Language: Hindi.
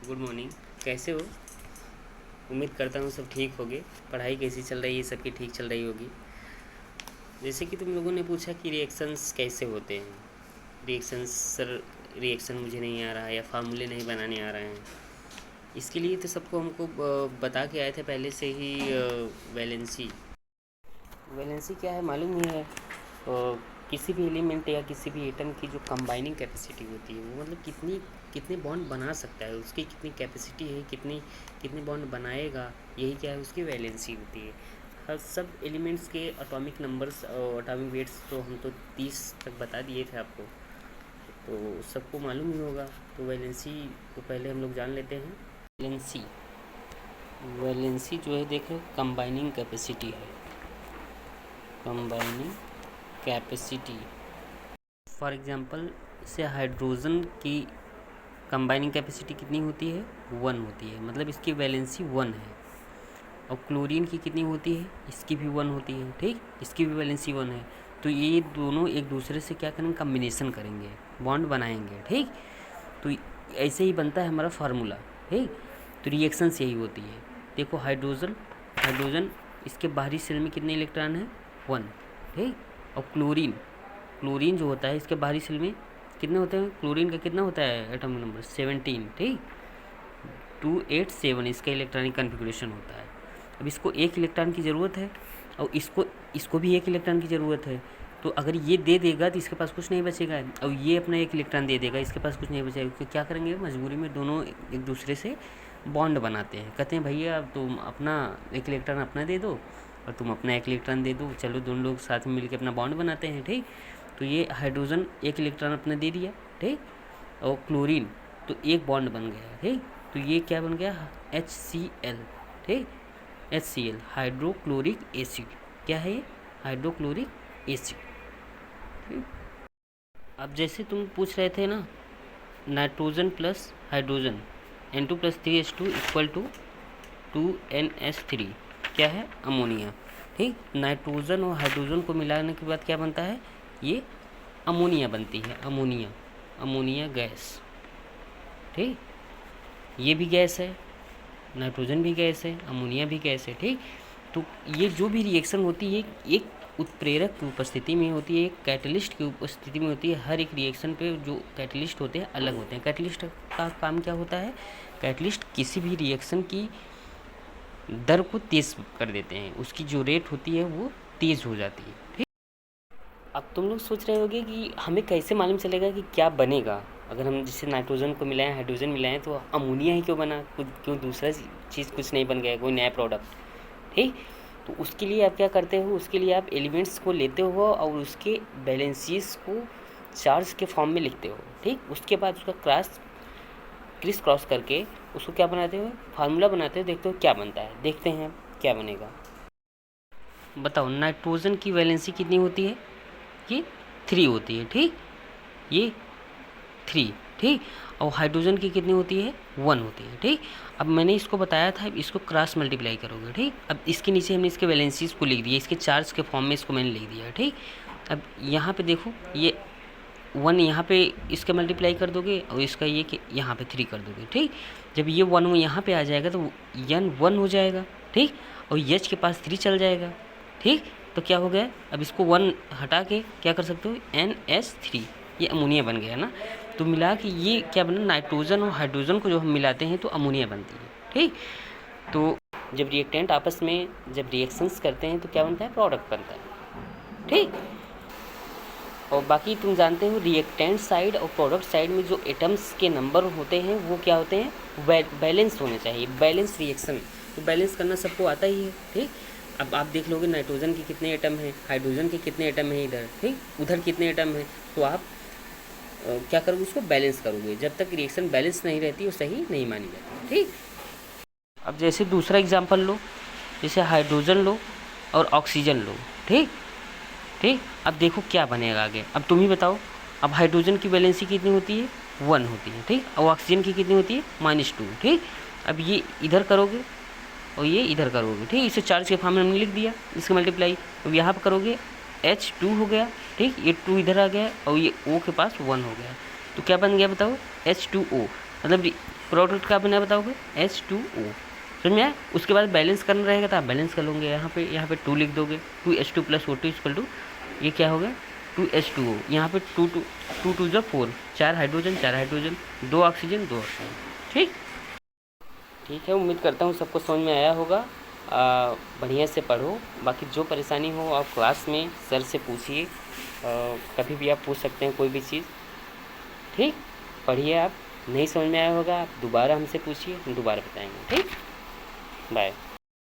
Good morning. कैसे हो? उम्मीद करता हूँ सब ठीक होगे। पढ़ाई कैसी चल रही है? सबकी ठीक चल रही होगी। जैसे कि तुम लोगों ने पूछा कि रिएक्शंस कैसे होते हैं। रिएक्शंस सर, रिएक्शन मुझे नहीं आ रहा है या फार्मूले नहीं बनाने आ रहे हैं। इसके लिए तो सबको हमको बता के आए थे पहले से ही। वैलेंसी वैलेंसी क्या है मालूम ही है। किसी भी एलिमेंट या किसी भी एटम की जो कंबाइनिंग कैपेसिटी होती है वो मतलब कितनी कितने बॉन्ड बना सकता है, उसकी कितनी कैपेसिटी है, कितनी कितने बॉन्ड बनाएगा, यही क्या है उसकी वैलेंसी होती है। हर सब एलिमेंट्स के एटॉमिक नंबर्स और एटॉमिक वेट्स तो हम तो 30 तक बता दिए थे आपको, तो सबको मालूम ही होगा। तो वैलेंसी को पहले हम लोग जान लेते हैं। वैलेंसी वैलेंसी जो है देख रहे हो, कंबाइनिंग कैपेसिटी है। कंबाइनिंग कैपेसिटी फॉर एग्जांपल से हाइड्रोजन की कंबाइनिंग कैपेसिटी कितनी होती है? 1 होती है, मतलब इसकी वैलेंसी 1 है। और क्लोरीन की कितनी होती है? इसकी भी 1 होती है। ठीक, इसकी भी वैलेंसी 1 है। तो ये दोनों एक दूसरे से क्या करेंगे? कम्बिनेशन करेंगे, बॉन्ड बनाएंगे। ठीक, तो ऐसे ही बनता है हमारा फार्मूला। ठीक, तो रिएक्शंस यही होती है। देखो हाइड्रोजन हाइड्रोजन इसके बाहरी सेल में कितने इलेक्ट्रॉन हैं? 1। ठीक, और क्लोरीन क्लोरीन जो होता है इसके बाहरी सेल में कितने होते हैं? क्लोरीन का कितना होता है एटॉमिक नंबर? 17। ठीक, 287 इसका इलेक्ट्रॉनिक कन्फिग्रेशन होता है। अब इसको एक इलेक्ट्रॉन की ज़रूरत है और इसको इसको भी एक इलेक्ट्रॉन की ज़रूरत है। तो अगर ये दे देगा तो इसके पास कुछ नहीं बचेगा, और ये अपना एक इलेक्ट्रॉन दे देगा, इसके पास कुछ नहीं बचेगा। तो क्या करेंगे? मजबूरी में दोनों एक दूसरे से बॉन्ड बनाते हैं। कहते हैं भैया अब तुम अपना एक इलेक्ट्रॉन अपना दे दो और तुम अपना एक इलेक्ट्रॉन दे दो, चलो दोनों लोग साथ में मिलकर अपना बॉन्ड बनाते हैं। ठीक, तो ये हाइड्रोजन एक इलेक्ट्रॉन अपना दे दिया। ठीक, और क्लोरीन तो एक बॉन्ड बन गया। ठीक, तो ये क्या बन गया? HCl। ठीक, HCl हाइड्रोक्लोरिक एसिड। क्या है ये? Hydrochloric acid. ठीक, अब जैसे तुम पूछ रहे थे ना, nitrogen plus hydrogen N2+3H2 equal to 2NH3 क्या है? अमोनिया। ठीक, नाइट्रोजन और हाइड्रोजन को मिलाने के बाद क्या बनता है? ये अमोनिया बनती है। Ammonia ammonia gas. ठीक, ये भी गैस है, नाइट्रोजन भी गैस है, अमोनिया भी गैस है। ठीक, तो ये जो भी रिएक्शन होती है एक उत्प्रेरक की उपस्थिति में होती है, एक कैटलिस्ट की उपस्थिति में होती है। हर एक रिएक्शन पे जो कैटलिस्ट होते हैं अलग होते हैं। कैटलिस्ट का काम क्या होता है? कैटलिस्ट किसी भी रिएक्शन की दर को तेज़ कर देते हैं, उसकी जो रेट होती है वो तेज़ हो जाती है। ठीक, अब तुम लोग सोच रहे होगे कि हमें कैसे मालूम चलेगा कि क्या बनेगा? अगर हम जैसे नाइट्रोजन को मिलाएं, हाइड्रोजन मिलाएं, तो अमोनिया ही क्यों बना? कुछ क्यों दूसरा चीज़ कुछ नहीं बन गया, कोई नया प्रोडक्ट? ठीक, तो उसके लिए आप क्या करते हो? उसके लिए आप एलिमेंट्स को लेते हो और उसके बैलेंसीज को चार्ज के फॉर्म में लिखते हो। ठीक, उसके बाद उसका क्रिस क्रॉस करके उसको क्या बनाते हो? फार्मूला बनाते हो। देखते हो क्या बनता है, देखते हैं क्या बनेगा। बताओ, नाइट्रोजन की वैलेंसी कितनी होती है? ये 3 होती है। ठीक, ये 3। ठीक, और हाइड्रोजन की कितनी होती है? 1 होती है। ठीक, अब मैंने इसको बताया था, इसको क्रॉस मल्टीप्लाई करोगे। ठीक, अब इसके नीचे हमने इसके वैलेंसीज को लिख दिया, इसके चार्ज के फॉर्म में इसको मैंने लिख दिया। ठीक, अब यहाँ पे देखो, ये 1 यहाँ पे इसका मल्टीप्लाई कर दोगे और इसका ये कि यहाँ पे 3 कर दोगे। ठीक, जब ये 1 यहाँ पे आ जाएगा तो N 1 हो जाएगा। ठीक, और H के पास 3 चल जाएगा। ठीक, तो क्या हो गया? अब इसको 1 हटा के क्या कर सकते हो? NH3, ये अमोनिया बन गया ना। तो मिला कि ये क्या बना? नाइट्रोजन और हाइड्रोजन को जो हम मिलाते हैं तो अमोनिया बनती है। ठीक, तो जब रिएक्टेंट आपस में जब रिएक्शंस करते हैं तो क्या बनता है? प्रोडक्ट बनता है। ठीक, और बाकी तुम जानते हो रिएक्टेंट साइड और प्रोडक्ट साइड में जो एटम्स के नंबर होते हैं वो क्या होते हैं? बैलेंस होने चाहिए, बैलेंस रिएक्शन। तो बैलेंस करना सबको आता ही है। ठीक, अब आप देख लोगे नाइट्रोजन के कितने एटम हैं, हाइड्रोजन के कितने एटम हैं इधर, ठीक, उधर कितने एटम हैं, तो आप क्या करोगे? उसको बैलेंस करोगे। जब तक रिएक्शन बैलेंस नहीं रहती वो सही नहीं मानी जाती। ठीक, अब जैसे दूसरा एग्जांपल लो, जैसे हाइड्रोजन लो और ऑक्सीजन लो। ठीक, ठीक, अब देखो क्या बनेगा आगे। अब तुम ही बताओ। अब हाइड्रोजन की वैलेंसी कितनी होती है? 1 होती है। ठीक, और ऑक्सीजन की कितनी होती है? -2। ठीक, अब ये इधर करोगे और ये इधर करोगे। ठीक, इसे चार्ज के फॉर्म में हमने लिख दिया, इसका मल्टीप्लाई। अब यहाँ पर करोगे H2 हो गया। ठीक, ये 2 इधर आ गया और ये O के पास 1 हो गया। तो क्या बन गया बताओ? H2O। मतलब प्रोडक्ट का बना बताओगे H2O, समझ में आया। उसके बाद बैलेंस करना रहेगा तो आप बैलेंस कर लोगे, यहाँ पे 2 लिख दोगे, 2H2 + O2 इक्वल टू ये क्या हो गया 2H2O, यहाँ पे 2 जो 4, 4 हाइड्रोजन 2 ऑक्सीजन 2 ऑक्सीजन। ठीक ठीक है, उम्मीद करता हूँ सबको समझ में आया होगा। बढ़िया से पढ़ो, बाकी जो परेशानी हो आप क्लास में सर से पूछिए, कभी भी आप पूछ सकते हैं कोई भी चीज़। ठीक, पढ़िए, आप नहीं समझ में आया होगा आप दोबारा हमसे पूछिए, हम दोबारा बताएंगे। ठीक, बाय।